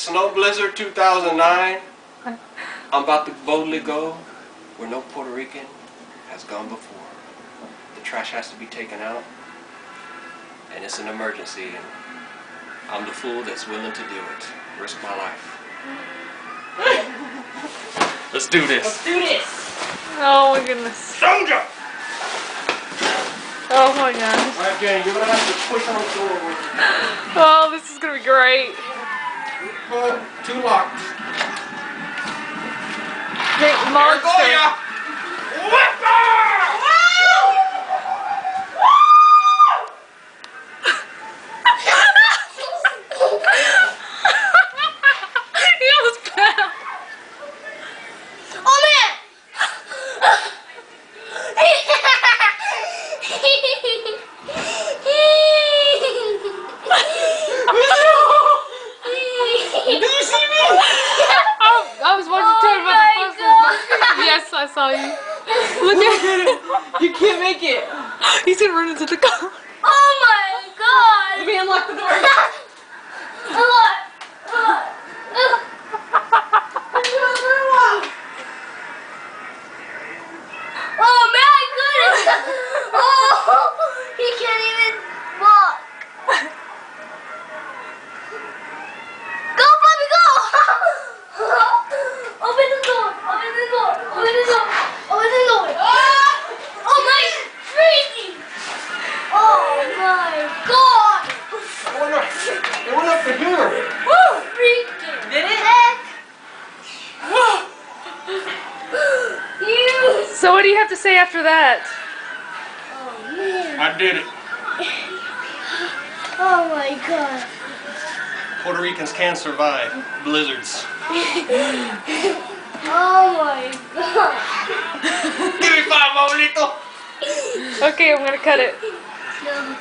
Snow Blizzard 2009. I'm about to boldly go where no Puerto Rican has gone before. The trash has to be taken out, and it's an emergency, and I'm the fool that's willing to do it. Risk my life. Let's do this. Let's do this. Oh my goodness. Soldier! Oh my gosh. Alright, Jenny, you're gonna have to push on the door with you. Oh, this is gonna be great. Good. 2 locks. Great monster. He almost fell. Oh man! Did you see me? I was watching TV about the process. Yes, I saw you. Look at it. You can't make it. He's gonna run into the car. Oh my god! Let me unlock the door. Oh my goodness! Oh, he can't even walk. Go, puppy, go! Open the door! Open the door! Open the door! Open the door! Oh my, freezing! Oh my god! It went up to here. Woo! Freaking! Did it? You! So what do you have to say after that? Oh man! I did it. Oh my god! Puerto Ricans can survive blizzards. Oh my god! Give me 5, Maulito. Okay, I'm gonna cut it. No.